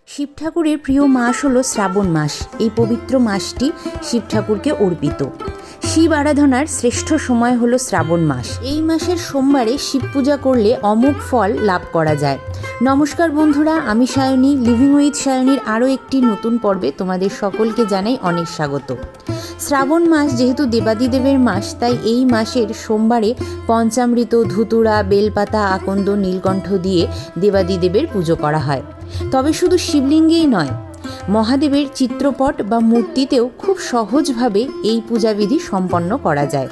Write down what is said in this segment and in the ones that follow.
শিব ঠাকুরের প্রিয় মাস হলো শ্রাবণ মাস। এই পবিত্র মাসটি শিব ঠাকুরকে অর্পিত। শিব আরাধনার শ্রেষ্ঠ সময় হলো শ্রাবণ মাস। এই মাসের সোমবারে শিব পূজা করলে অমোঘ ফল লাভ করা যায়। নমস্কার বন্ধুরা, আমি সায়নী, লিভিং উইথ সায়নীর আরও একটি নতুন পর্বে তোমাদের সকলকে জানাই অনেক স্বাগত। শ্রাবণ মাস যেহেতু দেবাদিদেবের মাস, তাই এই মাসের সোমবারে পঞ্চামৃত, ধুতুরা, বেলপাতা, আকন্দ, নীলকণ্ঠ দিয়ে দেবাদিদেবের পুজো করা হয়। তবে শুধু শিবলিঙ্গেই নয়, মহাদেবের চিত্রপট বা মূর্তিতেও খুব সহজভাবে এই পূজাবিধি সম্পন্ন করা যায়।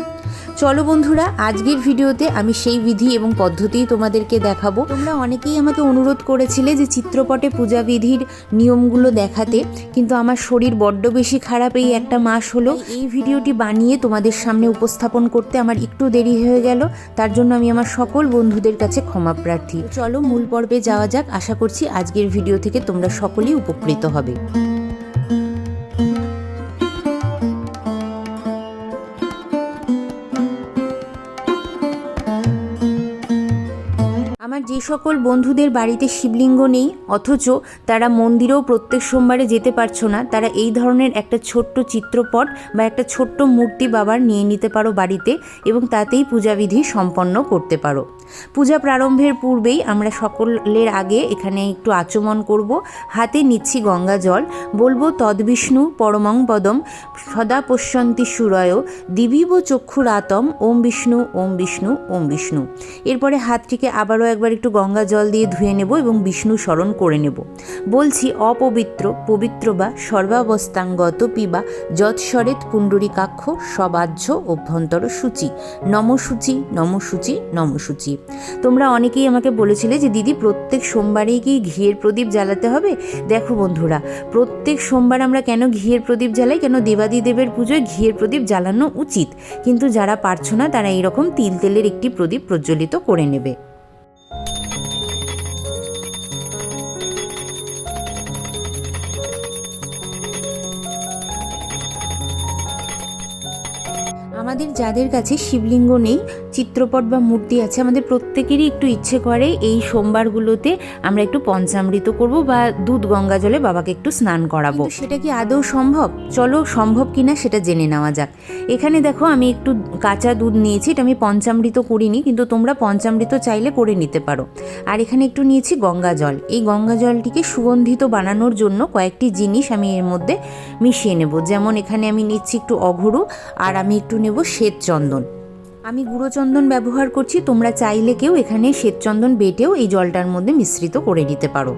চলো বন্ধুরা, আজকের ভিডিওতে আমি সেই বিধি এবং পদ্ধতিই তোমাদেরকে দেখাবো। তোমরা অনেকেই আমাকে অনুরোধ করেছিলে যে চিত্রপটে পূজাবিধির নিয়মগুলো দেখাতে, কিন্তু আমার শরীর বড্ড বেশি খারাপ এই একটা মাস হলো। এই ভিডিওটি বানিয়ে তোমাদের সামনে উপস্থাপন করতে আমার একটু দেরি হয়ে গেল, তার জন্য আমি আমার সকল বন্ধুদের কাছে ক্ষমা প্রার্থী। চলো মূল পর্বে যাওয়া যাক। আশা করছি আজকের ভিডিও থেকে তোমরা সকলেই উপকৃত হবে। আমার যে সকল বন্ধুদের বাড়িতে শিবলিঙ্গ নেই, অথচ তারা মন্দিরেও প্রত্যেক সোমবারে যেতে পারছো না, তারা এই ধরনের একটা ছোট্ট চিত্রপট বা একটা ছোট্ট মূর্তি বাবার নিয়ে নিতে পারো বাড়িতে, এবং তাতেই পূজাবিধি সম্পন্ন করতে পারো। পূজা প্রারম্ভের পূর্বেই আমরা সকলের আগে এখানে একটু আচমন করব। হাতে নিচ্ছি গঙ্গা জল, বলবো তদ্বিষ্ণু পরমং পদম সদা পশ্যন্তি সুরয় দিবিব চক্ষুরাতম ওম বিষ্ণু ওম বিষ্ণু ওম বিষ্ণু। এরপরে হাতটিকে আবারও একবার একটু গঙ্গা জল দিয়ে ধুয়ে নেব এবং বিষ্ণু স্মরণ করে নেব। বলছি অপবিত্র পবিত্র বা সর্বাবস্থাঙ্গত পিবা যৎসরেত পুণ্ডরীকাক্ষ সবাহ্য অভ্যন্তর সূচি নমসূচি নমসূচি নমসূচি। তোমরা অনেকেই আমাকে বলেছিলে যে দিদি প্রত্যেক সোমবারেই কি ঘিয়ের প্রদীপ জ্বালাতে হবে? দেখো বন্ধুরা, প্রত্যেক সোমবার আমরা কেন ঘিয়ের প্রদীপ জ্বালাই, কেন দেবাদিদেবের পুজোয় ঘিয়ের প্রদীপ জ্বালানো উচিত, কিন্তু যারা পারছো না তারা এইরকম তিল তেলের একটি প্রদীপ প্রজ্বলিত করে নেবে। আমাদের যাদের কাছে শিবলিঙ্গ নেই, চিত্রপট বা মূর্তি আছে, আমাদের প্রত্যেকেরই একটু ইচ্ছে করে এই সোমবারগুলোতে আমরা একটু পঞ্চামৃত করব বা দুধ গঙ্গা জলে বাবাকে একটু স্নান করাবো। সেটা কি আদৌ সম্ভব? চলো সম্ভব কিনা সেটা জেনে নেওয়া যাক। এখানে দেখো আমি একটু কাঁচা দুধ নিয়েছি, এটা আমি পঞ্চামৃত করিনি, কিন্তু তোমরা পঞ্চামৃত চাইলে করে নিতে পারো। আর এখানে একটু নিয়েছি গঙ্গা জল। এই গঙ্গা জলটিকে সুগন্ধিত বানানোর জন্য কয়েকটি জিনিস আমি এর মধ্যে মিশিয়ে নেব। যেমন এখানে আমি নিচ্ছি একটু অঘরু, আর আমি একটু নেব শ্বেত চন্দন। আমি গুঁড়ো চন্দন ব্যবহার করছি, তোমরা চাইলে কেউ এখানে শ্বেত চন্দন বেটেও এই জলটার মধ্যে মিশ্রিত করে নিতে পারো।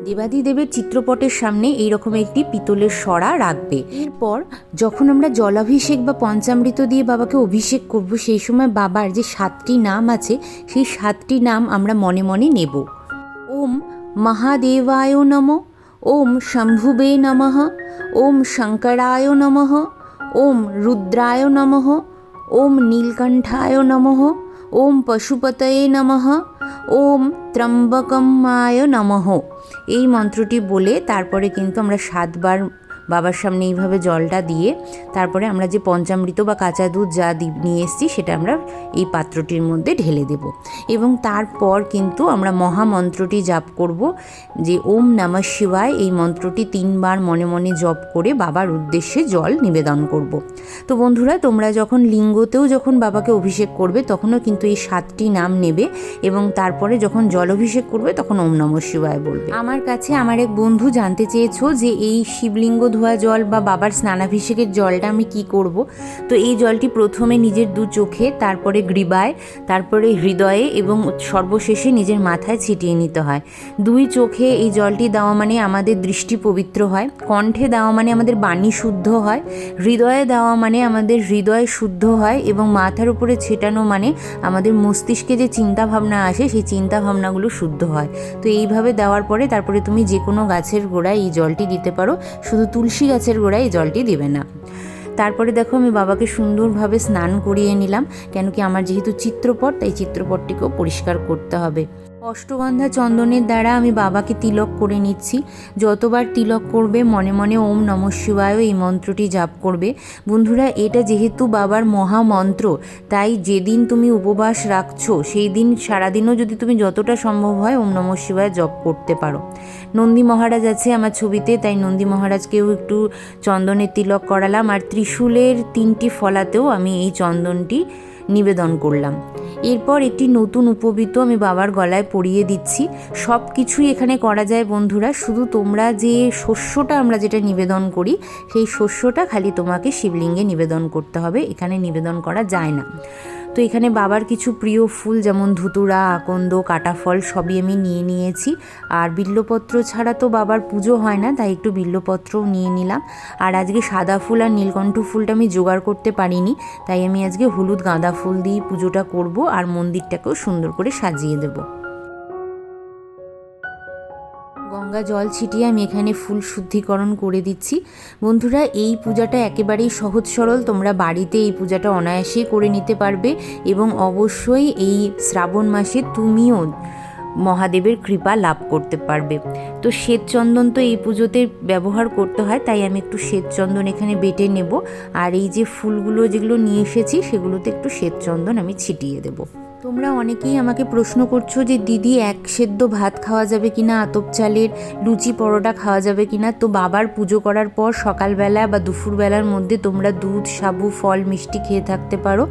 দেবাদিদেবের চিত্রপটের সামনে এইরকম একটি পিতলের সরা রাখবে। এরপর যখন আমরা জলাভিষেক বা পঞ্চামৃত দিয়ে বাবাকে অভিষেক করব, সেই সময় বাবার যে 7টি নাম আছে, সেই 7টি নাম আমরা মনে মনে নেব। ওম মহাদেবায় নমঃ, ওম শম্ভুবে নমঃ, ওম শঙ্করায় নমঃ, ওম রুদ্রায় নমঃ, ওম নীলকণ্ঠায় নমঃ, ওম পশুপতয়ে নমঃ, ওম ত্রম্বকম্মায় নমঃ। এই মন্ত্রটি বলে তারপরে কিন্তু আমরা 7 বার বাবার সামনে এইভাবে জলটা দিয়ে তারপরে আমরা যে পঞ্চামৃত বা কাঁচা দুধ যা নিয়ে এসেছি সেটা আমরা এই পাত্রটির মধ্যে ঢেলে দেব। এবং তারপর কিন্তু আমরা মহামন্ত্রটি জপ করব, যে ওম নমঃ শিবায়। এই মন্ত্রটি 3 বার মনে মনে জপ করে বাবার উদ্দেশ্যে জল নিবেদন করব। তো বন্ধুরা, তোমরা যখন লিঙ্গতেও যখন বাবাকে অভিষেক করবে তখনও কিন্তু এই 7টি নাম নেবে, এবং তারপরে যখন জল অভিষেক করবে তখন ওম নমঃ শিবায় বলবে। আমার কাছে আমার এক বন্ধু জানতে চেয়েছো যে এই শিবলিঙ্গ ধোয়া জল বা বাবার স্নানাভিষেকের জলটা আমি কি করব। তো এই জলটি প্রথমে নিজের 2 চোখে, তারপরে গ্রীবায়, তারপরে হৃদয়ে এবং সর্বশেষে নিজের মাথায় ছিটিয়ে নিতে হয়। 2 চোখে এই জলটি দেওয়া মানে আমাদের দৃষ্টি পবিত্র হয়, কণ্ঠে দেওয়া মানে আমাদের বাণী শুদ্ধ হয়, হৃদয়ে দেওয়া মানে আমাদের হৃদয় শুদ্ধ হয়, এবং মাথার উপরে ছেটানো মানে আমাদের মস্তিষ্কে যে চিন্তাভাবনা আসে সেই চিন্তাভাবনাগুলো শুদ্ধ হয়। তো এইভাবে দেওয়ার পরে তারপরে তুমি যে কোনো গাছের গোড়ায় এই জলটি দিতে পারো, শুধু তুলসী গাছের গোড়ায় এই জলটি দেবে না। তারপরে দেখো আমি বাবাকে সুন্দরভাবে স্নান করিয়ে নিলাম, কেন কি আমার যেহেতু চিত্রপট, তাই চিত্রপটটিকেও পরিষ্কার করতে হবে। অষ্টগন্ধা চন্দনের দ্বারা আমি বাবাকে তিলক করে নিচ্ছি। যতবার তিলক করবে মনে মনে ওম নমঃ শিবায় এই মন্ত্রটি জাপ করবে। বন্ধুরা, এটা যেহেতু বাবার মহামন্ত্র, তাই যেদিন তুমি উপবাস রাখছো সেই দিন সারাদিনও যদি তুমি যতটা সম্ভব হয় ওম নমঃ শিবায় জপ করতে পারো। নন্দী মহারাজ আছে আমার ছবিতে, তাই নন্দী মহারাজকেও একটু চন্দনের তিলক করালাম। আর ত্রিশূলের 3টি ফলাতেও আমি এই চন্দনটি নিবেদন করলাম। এরপর একটি নতুন উপবীত আমি বাবার গলায় পরিয়ে দিচ্ছি। সব কিছুই এখানে করা যায় বন্ধুরা, শুধু তোমরা যে শস্যটা আমরা যেটা নিবেদন করি সেই শস্যটা খালি তোমাকে শিবলিঙ্গে নিবেদন করতে হবে, এখানে নিবেদন করা যায় না। তো এখানে বাবার কিছু প্রিয় ফুল যেমন ধুতুরা, আকন্দ, কাটাফল সবই আমি নিয়ে নিয়েছি। আর বিল্লপত্র ছাড়া তো বাবার পুজো হয় না, তাই একটু বিল্লপত্রও নিয়ে নিলাম। আর আজকে সাদা ফুল আর নীলকণ্ঠ ফুলটা আমি জোগাড় করতে পারিনি, তাই আমি আজকে হলুদ গাঁদা ফুল দিয়ে পুজোটা করব আর মন্দিরটাকেও সুন্দর করে সাজিয়ে দেবো। গঙ্গা জল ছিটিয়ে আমি এখানে ফুল শুদ্ধিকরণ করে দিচ্ছি। বন্ধুরা, এই পূজাটা একেবারেই সহজ সরল, তোমরা বাড়িতে এই পূজাটা অনায়াসেই করে নিতে পারবে এবং অবশ্যই এই শ্রাবণ মাসে তুমিও মহাদেবের কৃপা লাভ করতে পারবে। তো শ্বেত চন্দন তো এই পুজোতে ব্যবহার করতে হয়, তাই আমি একটু শ্বেত চন্দন এখানে বেটে নেব। আর এই যে ফুলগুলো যেগুলো নিয়ে এসেছি সেগুলোতে একটু শ্বেত চন্দন আমি ছিটিয়ে দেবো। তোমরা অনেকেই আমাকে প্রশ্ন করছো যে দিদি এক সেদ্ধ ভাত খাওয়া যাবে কিনা, আতপ চালের লুচি পরোটা খাওয়া যাবে কিনা। তো বাবার পুজো করার পর সকালবেলা বা দুপুরবেলার মধ্যে তোমরা দুধ, সাবু, ফল, মিষ্টি খেয়ে থাকতে পারো।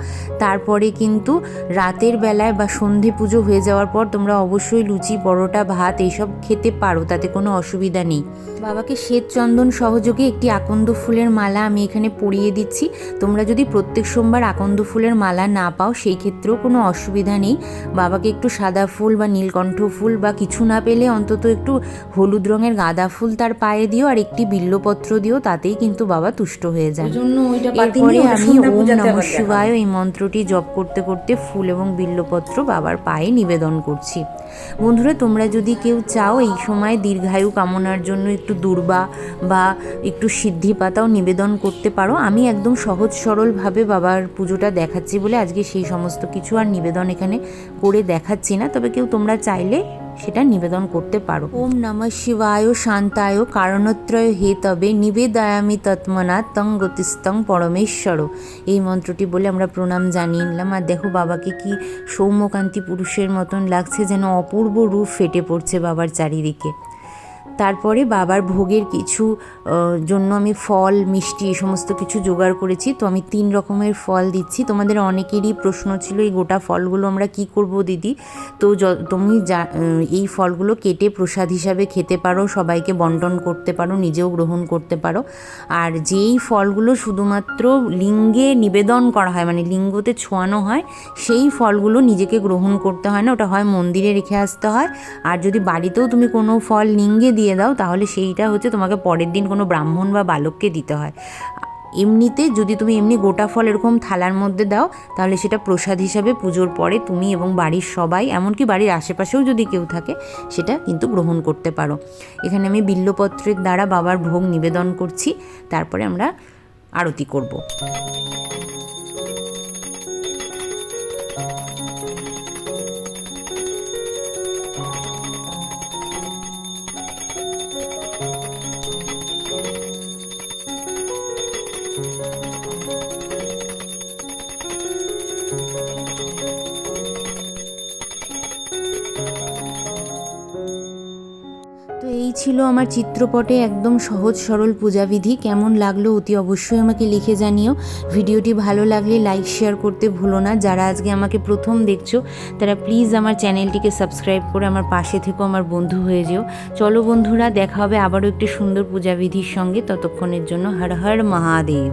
তারপরে কিন্তু রাতের বেলায় বা সন্ধে পুজো হয়ে যাওয়ার পর তোমরা অবশ্যই লুচি, পরোটা, ভাত এইসব খেতে পারো, তাতে কোনো অসুবিধা নেই। বাবাকে শ্বেত চন্দন সহযোগে একটি আকন্দ ফুলের মালা আমি এখানে পরিয়ে দিচ্ছি। তোমরা যদি প্রত্যেক সোমবার আকন্দ ফুলের মালা না পাও সেই ক্ষেত্রেও কোনো অসুবিধা নেই। বাবাকে একটু সাদা ফুল বা নীলকণ্ঠ ফুল বা কিছু না পেলে অন্তত একটু হলুদ রঙের গাঁদা ফুল তার পায়ে দিও আর একটি বিল্লপত্র দিও, তাতেই কিন্তু বাবা তুষ্ট হয়ে যান। এরপরে আমি ওম নমঃ শিবায় এই মন্ত্রটি জপ করতে করতে ফুল এবং বিল্লপত্র বাবার পায়ে নিবেদন করছি। বন্ধুরা, তোমরা যদি কেউ চাও এই সময় দীর্ঘায়ু কামনার জন্য একটু দূর্বা বা একটু সিদ্ধি পাতাও নিবেদন করতে পারো। আমি একদম সহজ সরলভাবে বাবার পুজোটা দেখাচ্ছি বলে আজকে সেই সমস্ত কিছু আর নিবেদন এখানে করে দেখাচ্ছি না, তবে কেউ তোমরা চাইলে সেটা নিবেদন করতে পারো। ওম নমঃ শিবায় শান্তায় কারণত্রয় হে তবে নিবেদয়ামি তৎমনা তং গতিস্তং পরমেশ্বর, এই মন্ত্রটি বলে আমরা প্রণাম জানিয়ে নিলাম। আর দেখো বাবাকে কি সৌম্যকান্তি পুরুষের মতন লাগছে, যেন অপূর্ব রূপ ফেটে পড়ছে বাবার চারিদিকে। তারপরে বাবার ভোগের কিছু জন্য আমি ফল, মিষ্টি এই সমস্ত কিছু জোগাড় করেছি। তো আমি 3 রকমের ফল দিচ্ছি। তোমাদের অনেকেরই প্রশ্ন ছিল এই গোটা ফলগুলো আমরা কি করব দিদি। তো তুমি এই ফলগুলো কেটে প্রসাদ হিসাবে খেতে পারো, সবাইকে বন্টন করতে পারো, নিজেও গ্রহণ করতে পারো। আর যেই ফলগুলো শুধুমাত্র লিঙ্গে নিবেদন করা হয়, মানে লিঙ্গতে ছোঁয়ানো হয়, সেই ফলগুলো নিজেকে গ্রহণ করতে হয় না, ওটা হয় মন্দিরে রেখে আসতে হয়। আর যদি বাড়িতেও তুমি কোনো ফল লিঙ্গে দিয়ে দাও তাহলে সেইটা হচ্ছে তোমাকে পরের দিন কোনো ব্রাহ্মণ বা বালককে দিতে হয়। এমনিতে যদি তুমি এমনি গোটা ফল এরকম থালার মধ্যে দাও তাহলে সেটা প্রসাদ হিসাবে পুজোর পরে তুমি এবং বাড়ির সবাই, এমনকি বাড়ির আশেপাশেও যদি কেউ থাকে, সেটা কিন্তু গ্রহণ করতে পারো। এখানে আমি বিল্লপত্রের দ্বারা বাবার ভোগ নিবেদন করছি, তারপরে আমরা আরতি করব। তো এই ছিল আমার চিত্রপটে একদম সহজ সরল পূজাবিধি। কেমন লাগলো অতি অবশ্যই আমাকে লিখে জানিও। ভিডিওটি ভালো লাগলে লাইক শেয়ার করতে ভুলো না। যারা আজকে আমাকে প্রথম দেখছো তারা প্লিজ আমার চ্যানেলটিকে সাবস্ক্রাইব করে আমার পাশে থেকো, আমার বন্ধু হয়ে যেও। চলো বন্ধুরা, দেখা হবে আবারও একটি সুন্দর পূজাবিধির সঙ্গে। ততক্ষণের জন্য হর হর মহাদেব।